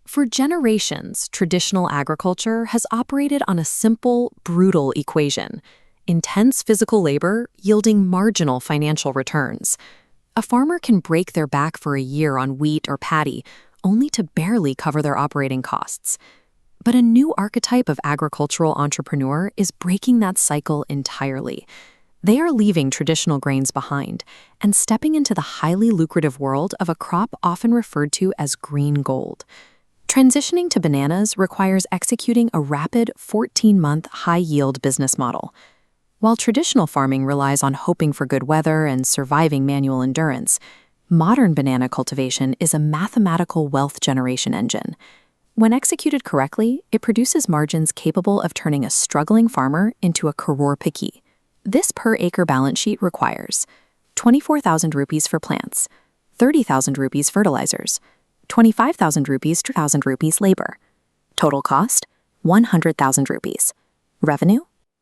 For generations, traditional agriculture has operated on a simple, brutal equation: intense physical labor yielding marginal financial returns. A farmer can break their back for a year on wheat or paddy, only to barely cover their operating costs. But a new archetype of agricultural entrepreneur is breaking that cycle entirely. They are leaving traditional grains behind and stepping into the highly lucrative world of a crop often referred to as green gold. Transitioning to bananas requires executing a rapid 14-month high-yield business model. While traditional farming relies on hoping for good weather and surviving manual endurance, modern banana cultivation is a mathematical wealth generation engine. When executed correctly, it produces margins capable of turning a struggling farmer into a crorepati. This per-acre balance sheet requires 24,000 rupees for plants, 30,000 rupees fertilizers, 25,000 rupees, 2,000 rupees labor. Total cost, 100,000 rupees. Revenue,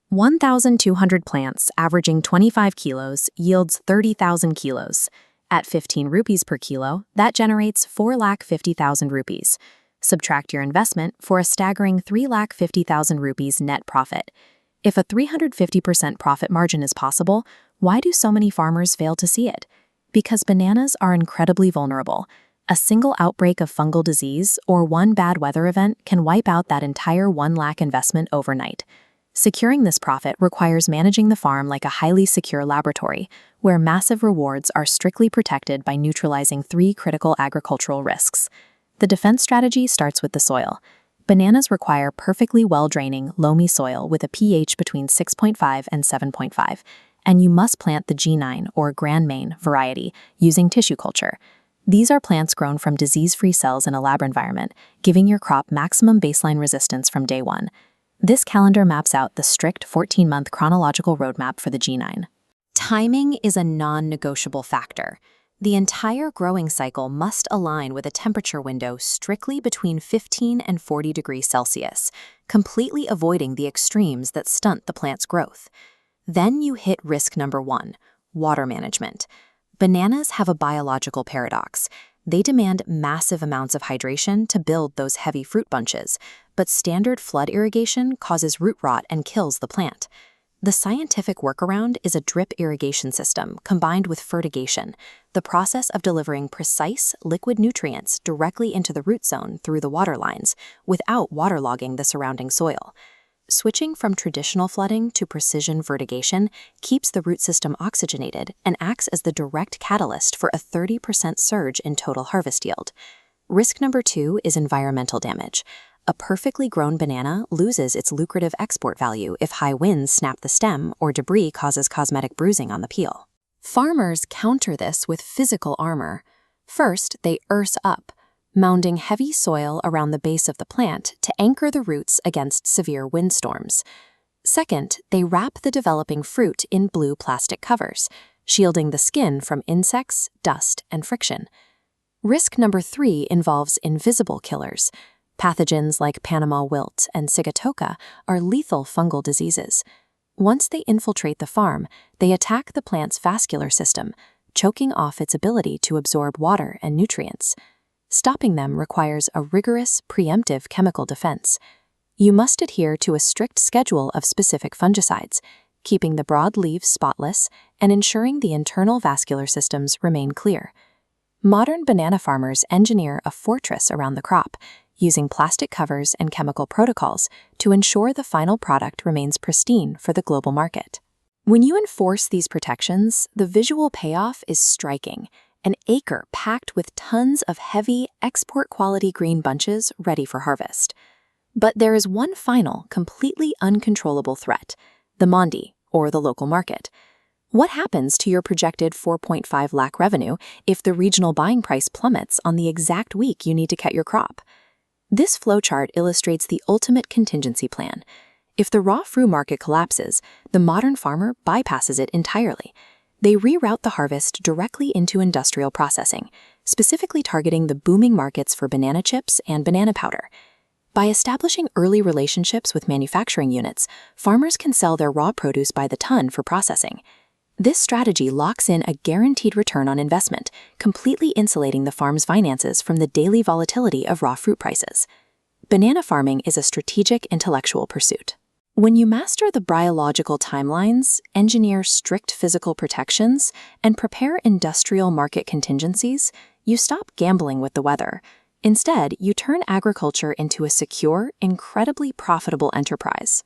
1,200 plants averaging 25 kilos yields 30,000 kilos. At 15 rupees per kilo, that generates 4,50,000 rupees. Subtract your investment for a staggering 3,50,000 rupees net profit. If a 350% profit margin is possible, why do so many farmers fail to see it? Because bananas are incredibly vulnerable. A single outbreak of fungal disease or one bad weather event can wipe out that entire 1 lakh investment overnight. Securing this profit requires managing the farm like a highly secure laboratory, where massive rewards are strictly protected by neutralizing 3 critical agricultural risks. The defense strategy starts with the soil. Bananas require perfectly well-draining, loamy soil with a pH between 6.5 and 7.5, and you must plant the Naine or Grand Maine variety using tissue culture. These are plants grown from disease-free cells in a lab environment, giving your crop maximum baseline resistance from day one. This calendar maps out the strict 14-month chronological roadmap for the Naine. Timing is a non-negotiable factor. The entire growing cycle must align with a temperature window strictly between 15 and 40 degrees Celsius, completely avoiding the extremes that stunt the plant's growth. Then you hit risk number 1, water management. Bananas have a biological paradox. They demand massive amounts of hydration to build those heavy fruit bunches, but standard flood irrigation causes root rot and kills the plant. The scientific workaround is a drip irrigation system combined with fertigation, the process of delivering precise liquid nutrients directly into the root zone through the water lines without waterlogging the surrounding soil. Switching from traditional flooding to precision fertigation keeps the root system oxygenated and acts as the direct catalyst for a 30% surge in total harvest yield. Risk number 2 is environmental damage. A perfectly grown banana loses its lucrative export value if high winds snap the stem or debris causes cosmetic bruising on the peel. Farmers counter this with physical armor. First, they earth up, mounding heavy soil around the base of the plant to anchor the roots against severe windstorms. Second, they wrap the developing fruit in blue plastic covers, shielding the skin from insects, dust, and friction. Risk number 3 involves invisible killers. Pathogens like Panama Wilt and Sigatoka are lethal fungal diseases. Once they infiltrate the farm, they attack the plant's vascular system, choking off its ability to absorb water and nutrients. Stopping them requires a rigorous, preemptive chemical defense. You must adhere to a strict schedule of specific fungicides, keeping the broad leaves spotless and ensuring the internal vascular systems remain clear. Modern banana farmers engineer a fortress around the crop, using plastic covers and chemical protocols to ensure the final product remains pristine for the global market. When you enforce these protections, the visual payoff is striking: an acre packed with tons of heavy, export-quality green bunches ready for harvest. But there is one final, completely uncontrollable threat: the mandi, or the local market. What happens to your projected 4.5 lakh revenue if the regional buying price plummets on the exact week you need to cut your crop? This flowchart illustrates the ultimate contingency plan. If the raw fruit market collapses, the modern farmer bypasses it entirely. They reroute the harvest directly into industrial processing, specifically targeting the booming markets for banana chips and banana powder. By establishing early relationships with manufacturing units, farmers can sell their raw produce by the ton for processing. This strategy locks in a guaranteed return on investment, completely insulating the farm's finances from the daily volatility of raw fruit prices. Banana farming is a strategic intellectual pursuit. When you master the biological timelines, engineer strict physical protections, and prepare industrial market contingencies, you stop gambling with the weather. Instead, you turn agriculture into a secure, incredibly profitable enterprise.